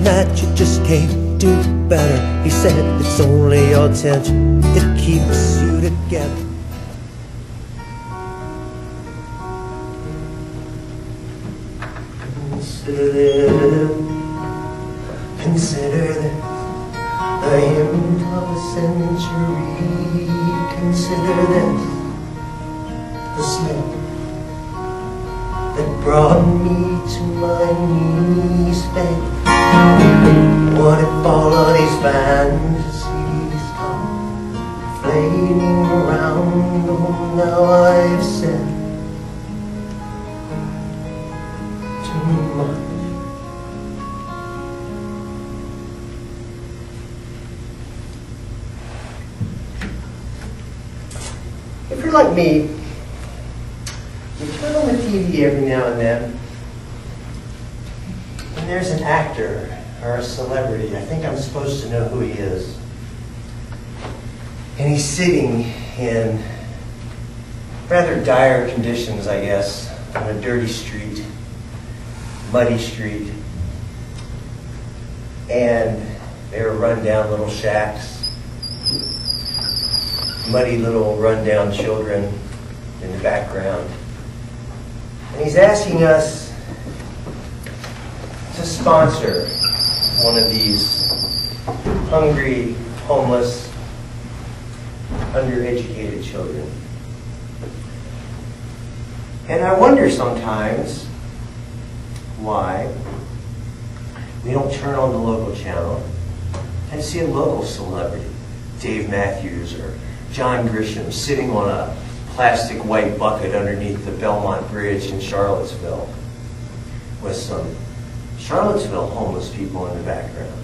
that you just can't do better. He said it's only your attention that keeps you together. Consider this, consider this, the end of a century. Consider this, the slip that brought me to my knees, babe. What if all of these fantasies come flaming around? Oh, now I've said too much. If you're like me, you turn on the TV every now and then, and there's an actor or a celebrity. I think I'm supposed to know who he is. And he's sitting in rather dire conditions, I guess, on a dirty street, muddy street. And there are run-down little shacks, muddy little run-down children in the background. And he's asking us to sponsor one of these hungry, homeless, undereducated children. And I wonder sometimes why we don't turn on the local channel and see a local celebrity, Dave Matthews or John Grisham, sitting on a plastic white bucket underneath the Belmont Bridge in Charlottesville with some Charlottesville homeless people in the background,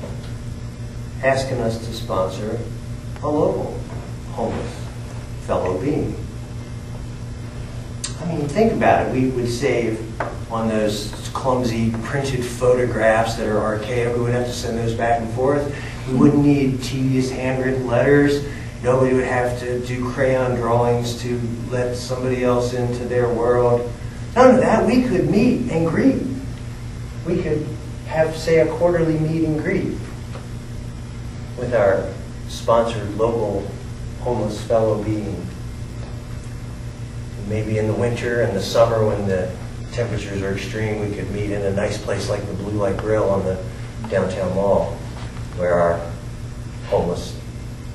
asking us to sponsor a local homeless fellow being. I mean, think about it. We would save on those clumsy printed photographs that are archaic. We would have to send those back and forth. We wouldn't need tedious handwritten letters. Nobody would have to do crayon drawings to let somebody else into their world. None of that. We could meet and greet. We could have, say, a quarterly meet and greet with our sponsored local homeless fellow being. Maybe in the winter and the summer when the temperatures are extreme, we could meet in a nice place like the Blue Light Grill on the downtown mall, where our homeless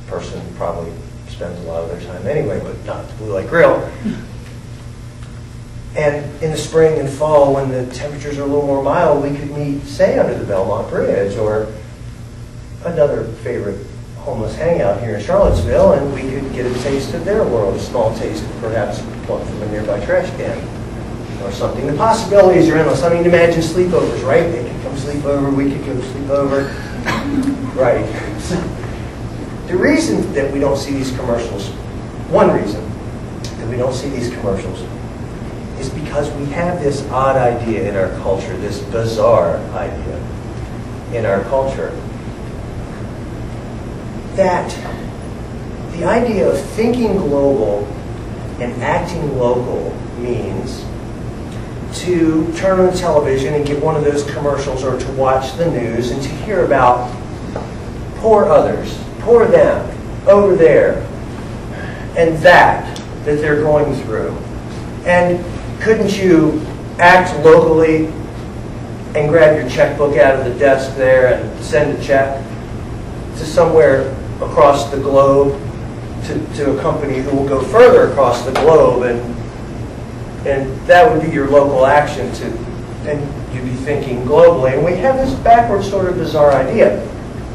person probably spends a lot of their time anyway, but not the Blue Light Grill. And in the spring and fall, when the temperatures are a little more mild, we could meet, say, under the Belmont Bridge, or another favorite homeless hangout here in Charlottesville, and we could get a taste of their world, a small taste, perhaps plucked from a nearby trash can or something. The possibilities are endless. I mean, imagine sleepovers, right? They could come sleep over, we could go sleep over. Right. So, the reason that we don't see these commercials, one reason that we don't see these commercials, is because we have this odd idea in our culture, this bizarre idea in our culture, that the idea of thinking global and acting local means to turn on television and get one of those commercials, or to watch the news and to hear about poor others, poor them, over there, and that they're going through. And couldn't you act locally and grab your checkbook out of the desk there and send a check to somewhere across the globe, to a company who will go further across the globe, and that would be your local action, and you'd be thinking globally. And we have this backward sort of bizarre idea.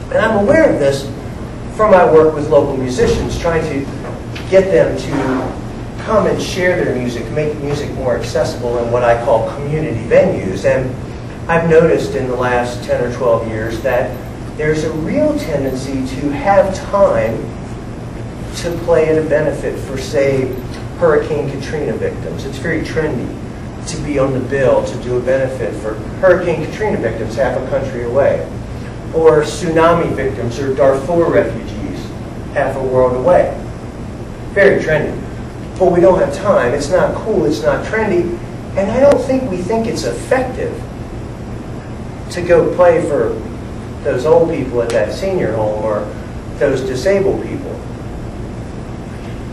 And I'm aware of this from my work with local musicians, trying to get them to come and share their music, make music more accessible in what I call community venues. And I've noticed in the last 10 or 12 years that there's a real tendency to have time to play at a benefit for, say, Hurricane Katrina victims. It's very trendy to be on the bill to do a benefit for Hurricane Katrina victims half a country away, or tsunami victims or Darfur refugees half a world away. Very trendy. But we don't have time. It's not cool. It's not trendy. And I don't think we think it's effective to go play for those old people at that senior home or those disabled people.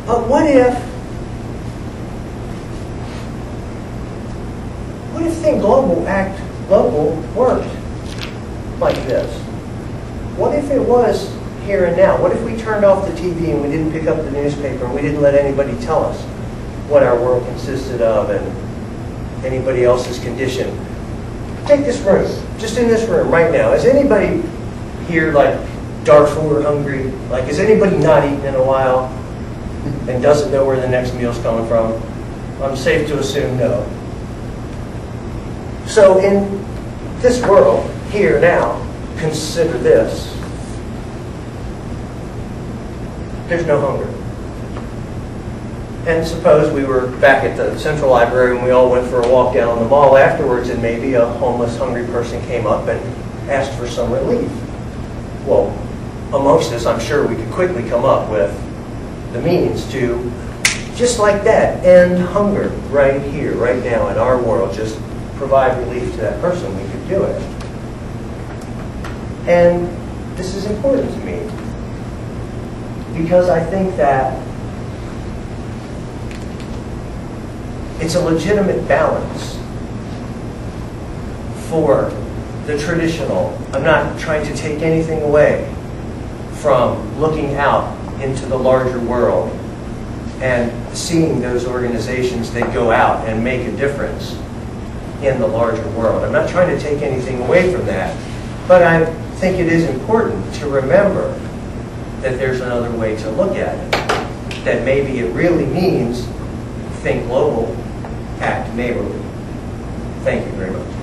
But what if Think Global, Act Local worked like this? What if it was here and now? What if we turned off the TV and we didn't pick up the newspaper and we didn't let anybody tell us what our world consisted of and anybody else's condition? Take this room, just in this room right now. Is anybody here like dark full or hungry? Like, is anybody not eaten in a while and doesn't know where the next meal's coming from? I'm safe to assume no. So in this world, here now, consider this. There's no hunger. And suppose we were back at the Central Library and we all went for a walk down the mall afterwards and maybe a homeless, hungry person came up and asked for some relief. Well, amongst us, I'm sure we could quickly come up with the means to, just like that, end hunger right here, right now in our world. Just provide relief to that person. We could do it. And this is important to me because I think that it's a legitimate balance for the traditional. I'm not trying to take anything away from looking out into the larger world and seeing those organizations that go out and make a difference in the larger world. I'm not trying to take anything away from that, but I think it is important to remember that there's another way to look at it, that maybe it really means think global, act neighborly. Thank you very much.